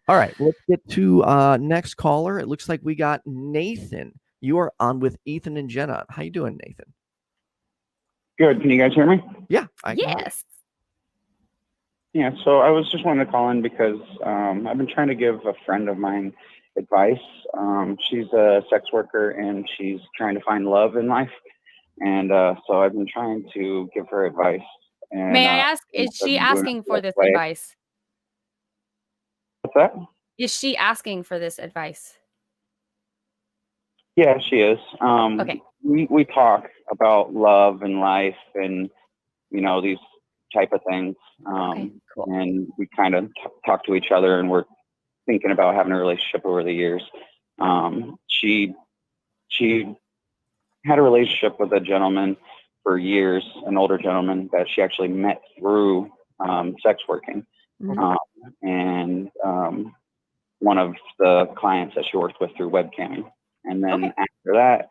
All right, let's get to next caller. It looks like we got Nathan. You are on with Ethan and Jenna. How you doing, Nathan? Good. Can you guys hear me? Yeah, Yes. Yeah. So I was just wanting to call in because I've been trying to give a friend of mine advice. She's a sex worker and she's trying to find love in life. And so I've been trying to give her advice. And, May I ask, I've is she been doing it asking for this this way. advice? What's that? Is she asking for this advice? Yeah, she is. Okay. We talk about love and life and, these type of things. Okay, cool. And we kind of talk to each other, and we're thinking about having a relationship over the years. She had a relationship with a gentleman for years, an older gentleman that she actually met through sex working. And one of the clients that she worked with through webcamming. And then after that,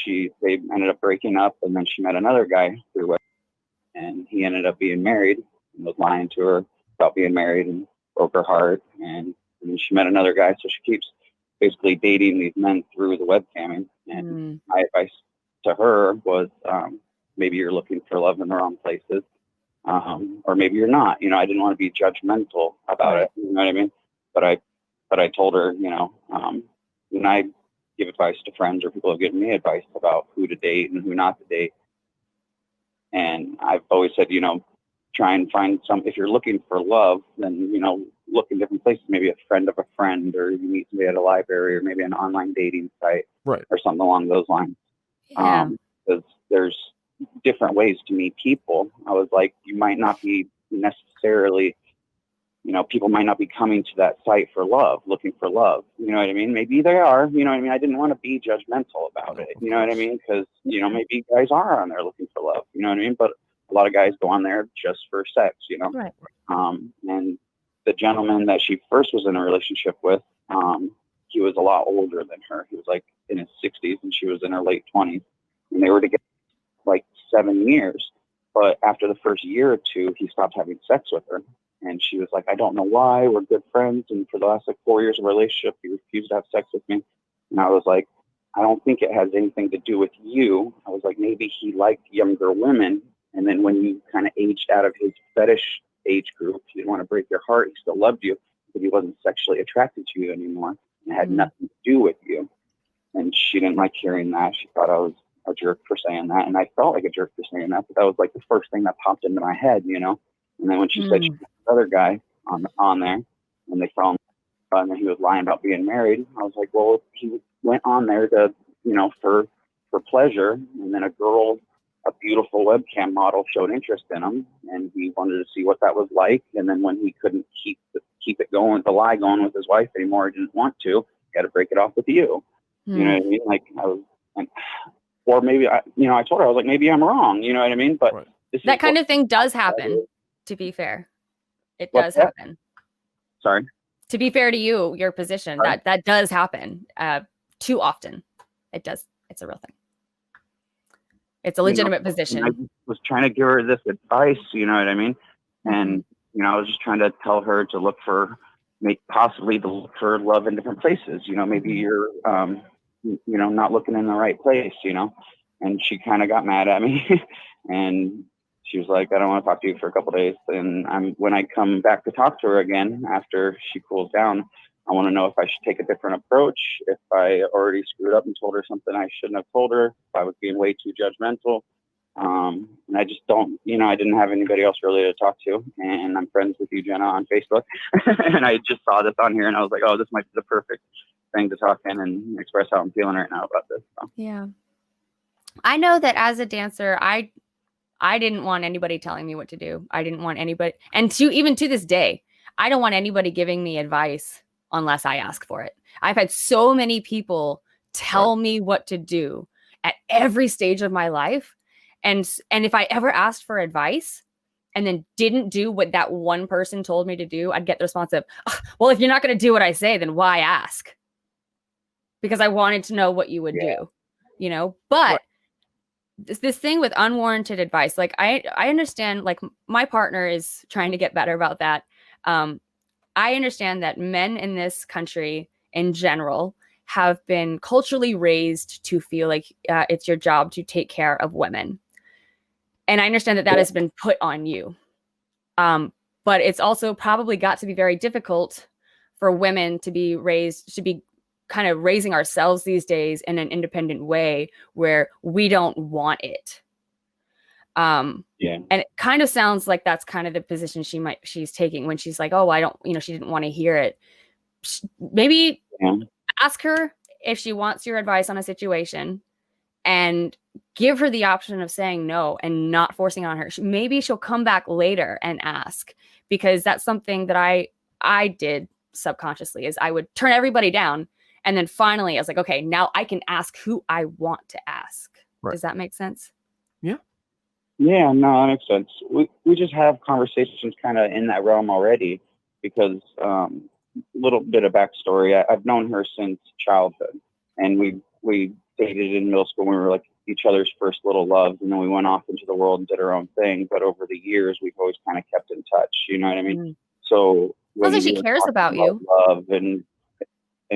they ended up breaking up, and then she met another guy through webcamming, and he ended up being married and was lying to her about being married and broke her heart. And then she met another guy, so she keeps basically dating these men through the webcamming. And my advice to her was maybe you're looking for love in the wrong places, or maybe you're not. I didn't want to be judgmental about it. You know what I mean? But I told her, when I give advice to friends or people have given me advice about who to date and who not to date, and I've always said, try and find if you're looking for love, then, look in different places, maybe a friend of a friend, or you meet somebody at a library, or maybe an online dating site, or something along those lines. Yeah. Because there's different ways to meet people. I was like, you might not be necessarily, people might not be coming to that site for love, looking for love. You know what I mean? Maybe they are, I didn't want to be judgmental about it. You know what I mean? Because, maybe guys are on there looking for love, you know what I mean? But a lot of guys go on there just for sex, Right. And the gentleman that she first was in a relationship with, he was a lot older than her. He was like in his 60s and she was in her late 20s, and they were together like 7 years. But after the first year or two, he stopped having sex with her. And she was like, I don't know why. We're good friends. And for the last 4 years of relationship, he refused to have sex with me. And I was like, I don't think it has anything to do with you. I was like, maybe he liked younger women. And then when you kind of aged out of his fetish age group, he didn't want to break your heart. He still loved you, but he wasn't sexually attracted to you anymore. And it had nothing to do with you. And she didn't like hearing that. She thought I was a jerk for saying that. And I felt like a jerk for saying that. But that was like the first thing that popped into my head, And then when she said she had another guy on there, and they fell in love, and then he was lying about being married, I was like, well, he went on there to, for pleasure, and then a beautiful webcam model showed interest in him, and he wanted to see what that was like. And then when he couldn't keep it going, the lie going with his wife anymore, he didn't want to, he had to break it off with you. You know what I mean? Like or maybe I told her, I was like, maybe I'm wrong. You know what I mean? But that kind of thing does happen. To be fair, it does happen. Sorry. To be fair to you, your position, that does happen too often. It does. It's a real thing. It's a legitimate position. I was trying to give her this advice, you know what I mean? And, I was just trying to tell her to look for love in different places. Maybe you're, not looking in the right place, and she kind of got mad at me and she was like, I don't want to talk to you for a couple of days. And when I come back to talk to her again, after she cools down, I want to know if I should take a different approach, if I already screwed up and told her something I shouldn't have told her, if I was being way too judgmental. And I just don't, I didn't have anybody else really to talk to. And I'm friends with you, Jenna, on Facebook. And I just saw this on here and I was like, oh, this might be the perfect thing to talk in and express how I'm feeling right now about this. So. Yeah. I know that as a dancer, I didn't want anybody telling me what to do. I didn't want anybody, and even to this day, I don't want anybody giving me advice unless I ask for it. I've had so many people tell me what to do at every stage of my life. And if I ever asked for advice and then didn't do what that one person told me to do, I'd get the response of, well, if you're not going to do what I say, then why ask? Because I wanted to know what you would do, but this thing with unwarranted advice, like I understand, like my partner is trying to get better about that. I understand that men in this country in general have been culturally raised to feel like it's your job to take care of women. And I understand that that has been put on you. But it's also probably got to be very difficult for women to be raised, to be kind of raising ourselves these days in an independent way where we don't want it. And it kind of sounds like that's kind of the position she's taking when she's like, oh, I don't, she didn't want to hear it. Maybe ask her if she wants your advice on a situation and give her the option of saying no and not forcing on her. Maybe she'll come back later and ask, because that's something that I did subconsciously, is I would turn everybody down. And then finally I was like, okay, now I can ask who I want to ask. Right. Does that make sense? Yeah. Yeah, no, that makes sense. We just have conversations kind of in that realm already, because little bit of backstory. I've known her since childhood, and we dated in middle school when we were like each other's first little loves, and then we went off into the world and did our own thing. But over the years, we've always kind of kept in touch. You know what I mean? So sounds like she cares about you. Love and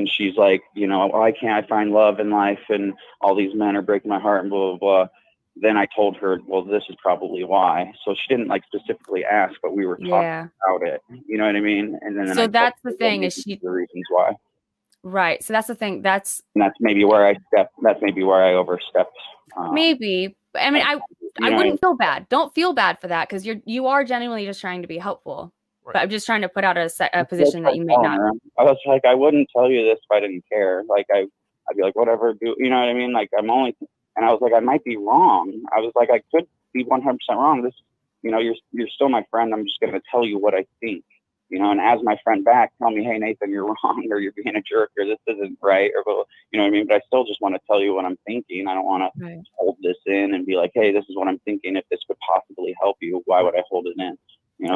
she's like, why can't I find love in life? And all these men are breaking my heart and blah blah blah. Then I told her, well, this is probably why. So she didn't like specifically ask, but we were talking about it. You know what I mean? And then so that's the thing, is the reasons why. Right. So that's the thing. That's maybe where I stepped. That's maybe where I overstepped. Maybe. I mean, I wouldn't feel bad. Don't feel bad for that, because you are genuinely just trying to be helpful. Right. But I'm just trying to put out a position that you may not. I was like, I wouldn't tell you this if I didn't care. Like I'd be like, whatever. You know what I mean? Like and I was like, I might be wrong. I was like, I could be 100% wrong. This, you're still my friend. I'm just going to tell you what I think. And as my friend back, tell me, hey, Nathan, you're wrong, or you're being a jerk, or this isn't right, or, you know what I mean? But I still just want to tell you what I'm thinking. I don't want to hold this in and be like, hey, this is what I'm thinking. If this could possibly help you, why would I hold it in?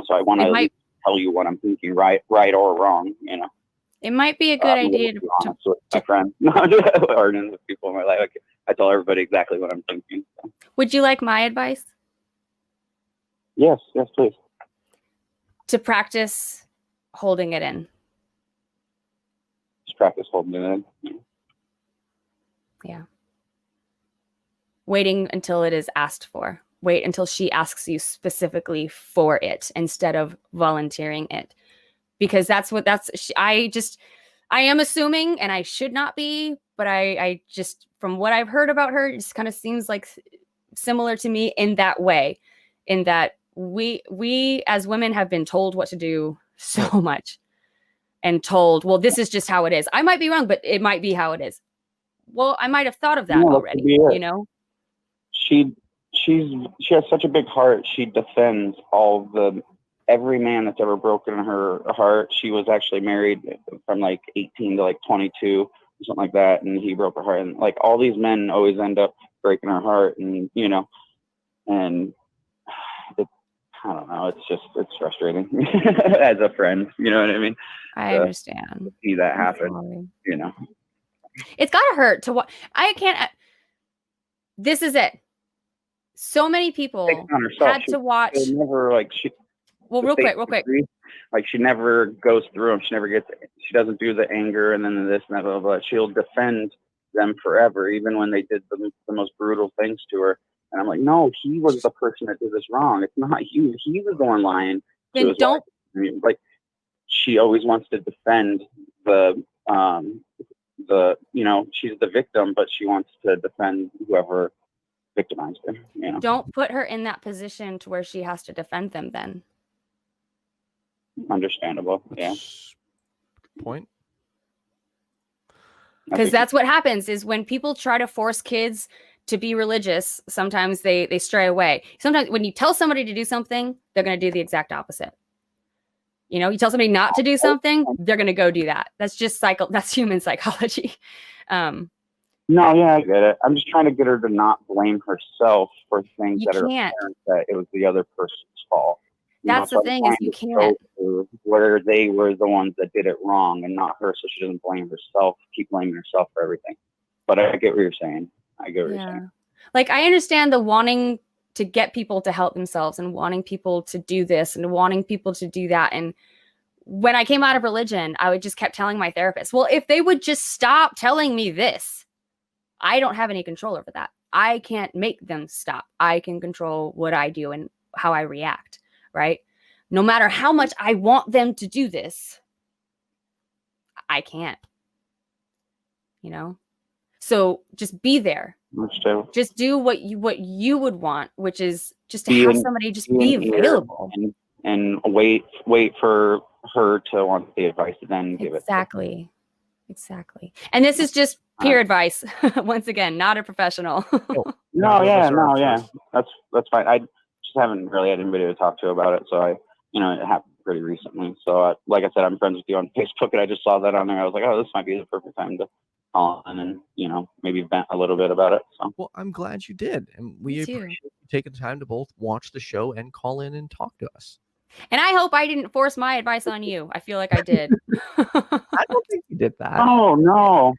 So I want to tell you what I'm thinking, right or wrong, It might be a good idea to be honest with my friends, or with people in my life. I tell everybody exactly what I'm thinking. So. Would you like my advice? Yes, please. To practice holding it in. Just practice holding it in. Yeah. Waiting until it is asked for. Wait until she asks you specifically for it instead of volunteering it. Because I am assuming, and I should not be, but I just, from what I've heard about her, it just kind of seems like similar to me in that way, in that we as women have been told what to do so much, and told, well, this is just how it is. I might be wrong, but it might be how it is. Well, I might have thought of that already, She has such a big heart. She defends every man that's ever broken her heart. She was actually married from like 18 to like 22 or something like that, and he broke her heart. And like all these men always end up breaking her heart, and and I don't know. It's frustrating as a friend. You know what I mean? I understand. To see that happen. It's gotta hurt to watch. I can't. This is it. So many people had to watch. Never like she. Well, real quick. Like she never goes through them. She doesn't do the anger and then this and that, blah, blah, blah. She'll defend them forever, even when they did the most brutal things to her. And I'm like, no, he was the person that did this wrong. It's not you. He was the one lying. Then don't. Like she always wants to defend she's the victim, but she wants to defend whoever victimized her. Don't put her in that position to where she has to defend them then. Understandable. Yeah. Point. Because that's what happens is when people try to force kids to be religious, sometimes they stray away. Sometimes when you tell somebody to do something, they're going to do the exact opposite. You tell somebody not to do something, they're going to go do that. That's just that's human psychology. No, yeah, I get it. I'm just trying to get her to not blame herself for things that it was the other person's fault. That's the thing, is you can't. Where they were the ones that did it wrong and not her, so she doesn't blame herself, keep blaming herself for everything. But I get what you're saying. You're saying. Like, I understand the wanting to get people to help themselves and wanting people to do this and wanting people to do that. And when I came out of religion, I would just kept telling my therapist, well, if they would just stop telling me this, I don't have any control over that. I can't make them stop. I can control what I do and how I react, right? No matter how much I want them to do this, I can't, you know? So just be there. Just do what you would want, which is just to have somebody just be available. And wait for her to want the advice and then give it. Exactly. And this is just peer advice. Once again, not a professional. Yeah. That's fine. I just haven't really had anybody to talk to about it. So it happened pretty recently. So like I said, I'm friends with you on Facebook, and I just saw that on there. I was like, oh, this might be the perfect time to call on and maybe vent a little bit about it. So well, I'm glad you did, and we appreciate you taking the time to both watch the show and call in and talk to us. And I hope I didn't force my advice on you. I feel like I did. I don't think you did that. Oh no.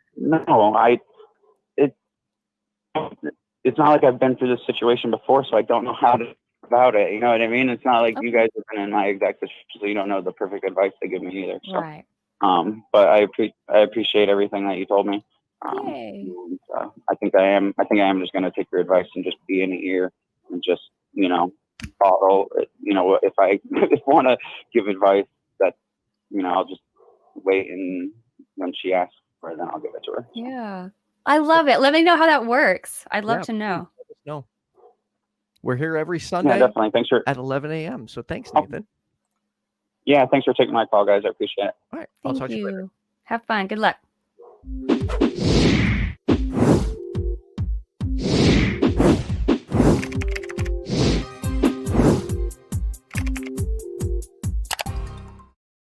It's not like I've been through this situation before, so I don't know how to about it. You know what I mean? It's not like you guys have been in my exact situation, so you don't know the perfect advice they give me either. So, right. But I appreciate everything that you told me. Yay. And, I think I am just going to take your advice and just be in the ear and just follow. If I want to give advice, that I'll just wait, and when she asks for it, then I'll give it to her. Yeah, I love it. Let me know how that works. I'd love to know. No, we're here every Sunday. Yeah, definitely. Thanks for at 11 a.m. So thanks, Nathan. Yeah, thanks for taking my call, guys. I appreciate it. All right, I'll talk to you later. Have fun. Good luck.